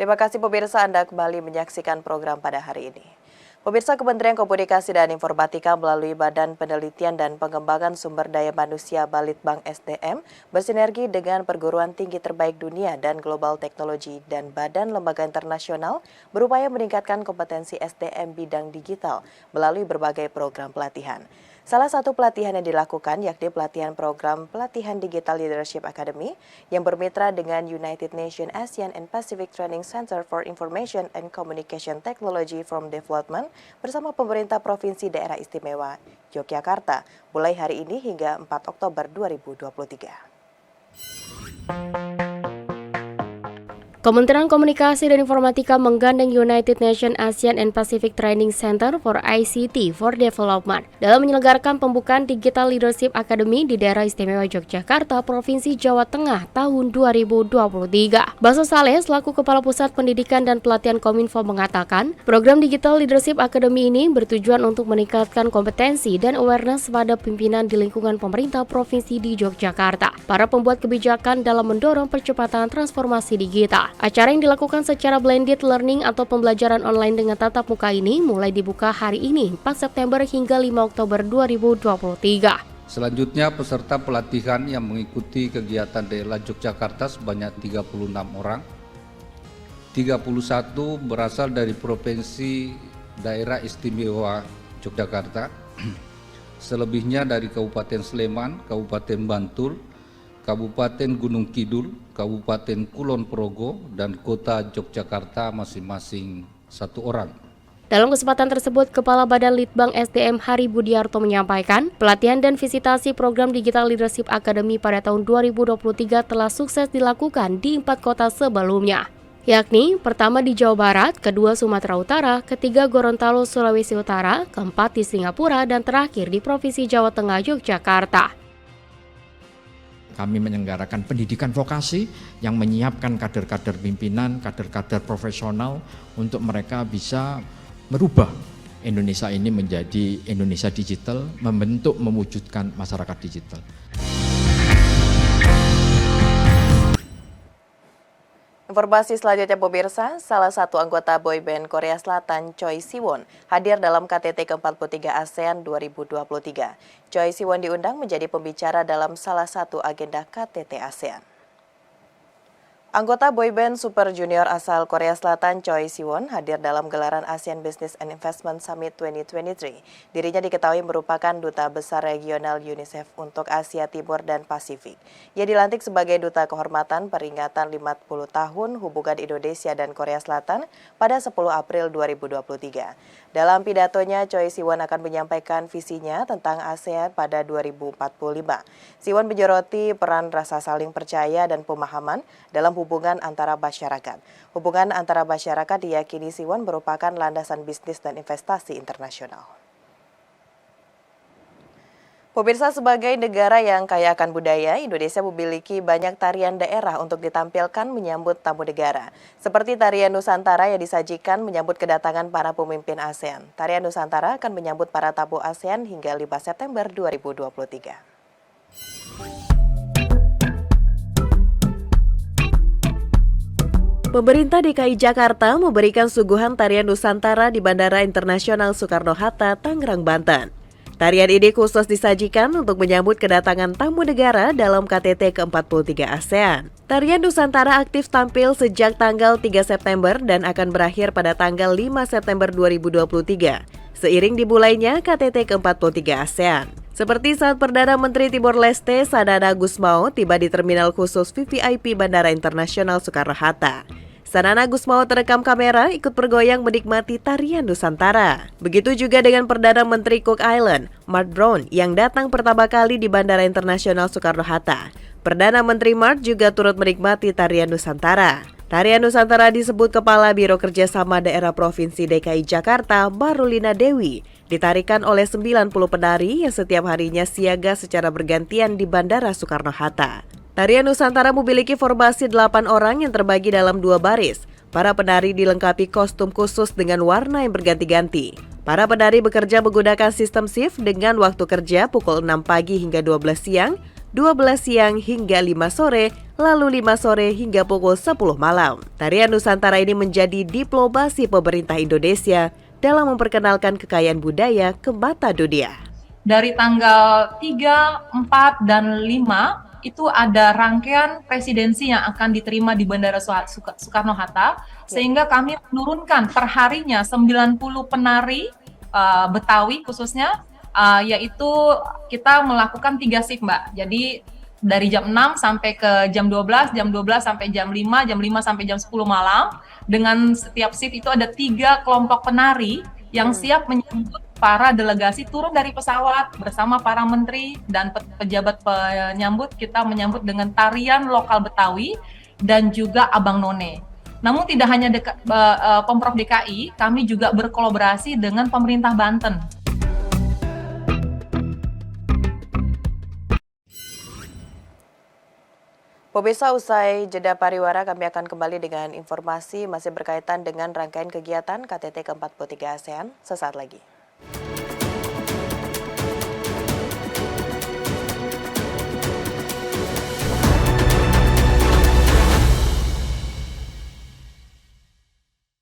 Terima kasih pemirsa, Anda kembali menyaksikan program pada hari ini. Pemirsa, Kementerian Komunikasi dan Informatika melalui Badan Penelitian dan Pengembangan Sumber Daya Manusia Balitbang SDM bersinergi dengan perguruan tinggi terbaik dunia dan Global Teknologi dan Badan Lembaga Internasional berupaya meningkatkan kompetensi SDM bidang digital melalui berbagai program pelatihan. Salah satu pelatihan yang dilakukan yakni pelatihan program Pelatihan Digital Leadership Academy yang bermitra dengan United Nations ASEAN and Pacific Training Center for Information and Communication Technology from Development bersama pemerintah Provinsi Daerah Istimewa Yogyakarta mulai hari ini hingga 4 Oktober 2023. Kementerian Komunikasi dan Informatika menggandeng United Nations ASEAN and Pacific Training Center for ICT for Development dalam menyelenggarakan pembukaan Digital Leadership Academy di Daerah Istimewa Yogyakarta, Provinsi Jawa Tengah tahun 2023. Baso Saleh, selaku Kepala Pusat Pendidikan dan Pelatihan Kominfo mengatakan, program Digital Leadership Academy ini bertujuan untuk meningkatkan kompetensi dan awareness pada pimpinan di lingkungan pemerintah Provinsi di Yogyakarta, para pembuat kebijakan dalam mendorong percepatan transformasi digital. Acara yang dilakukan secara blended learning atau pembelajaran online dengan tatap muka ini mulai dibuka hari ini 4 September hingga 5 Oktober 2023. Selanjutnya peserta pelatihan yang mengikuti kegiatan daerah Yogyakarta sebanyak 36 orang. 31 berasal dari Provinsi Daerah Istimewa Yogyakarta. Selebihnya dari Kabupaten Sleman, Kabupaten Bantul, Kabupaten Gunung Kidul, Kabupaten Kulon Progo, dan Kota Yogyakarta masing-masing 1 orang. Dalam kesempatan tersebut, Kepala Badan Litbang SDM Hari Budiarto menyampaikan, pelatihan dan visitasi program Digital Leadership Academy pada tahun 2023 telah sukses dilakukan di 4 kota sebelumnya, yakni pertama di Jawa Barat, kedua Sumatera Utara, ketiga Gorontalo, Sulawesi Utara, keempat di Singapura, dan terakhir di Provinsi Jawa Tengah, Yogyakarta. Kami menyelenggarakan pendidikan vokasi yang menyiapkan kader-kader pimpinan, kader-kader profesional untuk mereka bisa merubah Indonesia ini menjadi Indonesia digital, mewujudkan masyarakat digital. Informasi selanjutnya pemirsa, salah satu anggota boyband Korea Selatan Choi Siwon hadir dalam KTT ke-43 ASEAN 2023. Choi Siwon diundang menjadi pembicara dalam salah satu agenda KTT ASEAN. Anggota boyband Super Junior asal Korea Selatan Choi Siwon hadir dalam gelaran ASEAN Business and Investment Summit 2023. Dirinya diketahui merupakan Duta Besar Regional UNICEF untuk Asia Timur dan Pasifik. Ia dilantik sebagai Duta Kehormatan peringatan 50 tahun hubungan Indonesia dan Korea Selatan pada 10 April 2023. Dalam pidatonya, Choi Siwon akan menyampaikan visinya tentang ASEAN pada 2045. Siwon menyoroti peran rasa saling percaya dan pemahaman dalam hubungan antara masyarakat. Hubungan antara masyarakat diyakini Siwon merupakan landasan bisnis dan investasi internasional. Pemirsa, sebagai negara yang kaya akan budaya, Indonesia memiliki banyak tarian daerah untuk ditampilkan menyambut tamu negara. Seperti tarian Nusantara yang disajikan menyambut kedatangan para pemimpin ASEAN. Tarian Nusantara akan menyambut para tamu ASEAN hingga 5 September 2023. Pemerintah DKI Jakarta memberikan suguhan tarian Nusantara di Bandara Internasional Soekarno-Hatta, Tangerang, Banten. Tarian ini khusus disajikan untuk menyambut kedatangan tamu negara dalam KTT ke-43 ASEAN. Tarian Nusantara aktif tampil sejak tanggal 3 September dan akan berakhir pada tanggal 5 September 2023, seiring dimulainya KTT ke-43 ASEAN. Seperti saat Perdana Menteri Timor Leste Sanana Gusmao tiba di Terminal Khusus VVIP Bandara Internasional Soekarno-Hatta. Sanana Gusmao terekam kamera ikut bergoyang menikmati tarian Nusantara. Begitu juga dengan Perdana Menteri Cook Island, Mark Brown, yang datang pertama kali di Bandara Internasional Soekarno-Hatta. Perdana Menteri Mark juga turut menikmati tarian Nusantara. Tarian Nusantara disebut Kepala Biro Kerjasama Daerah Provinsi DKI Jakarta, Marulina Dewi, ditarikan oleh 90 penari yang setiap harinya siaga secara bergantian di Bandara Soekarno-Hatta. Tarian Nusantara memiliki formasi 8 orang yang terbagi dalam 2 baris. Para penari dilengkapi kostum khusus dengan warna yang berganti-ganti. Para penari bekerja menggunakan sistem shift dengan waktu kerja pukul 6 pagi hingga 12 siang, 12 siang hingga 5 sore, lalu 5 sore hingga pukul 10 malam. Tarian Nusantara ini menjadi diplomasi pemerintah Indonesia dalam memperkenalkan kekayaan budaya ke mata dunia. Dari tanggal 3, 4, dan 5 itu ada rangkaian presidensi yang akan diterima di Bandara Soekarno-Hatta, sehingga kami menurunkan perharinya 90 penari Betawi khususnya, yaitu kita melakukan 3 shift, Mbak. Jadi dari jam 6 sampai ke jam 12 sampai jam 5 sampai jam 10 malam. Dengan setiap shift itu ada 3 kelompok penari yang siap menyambut para delegasi turun dari pesawat bersama para menteri dan pejabat penyambut. Kita menyambut dengan tarian lokal Betawi dan juga Abang None. Namun tidak hanya Pemprov DKI, kami juga berkolaborasi dengan pemerintah Banten. Pemirsa, usai jeda pariwara kami akan kembali dengan informasi masih berkaitan dengan rangkaian kegiatan KTT ke-43 ASEAN sesaat lagi.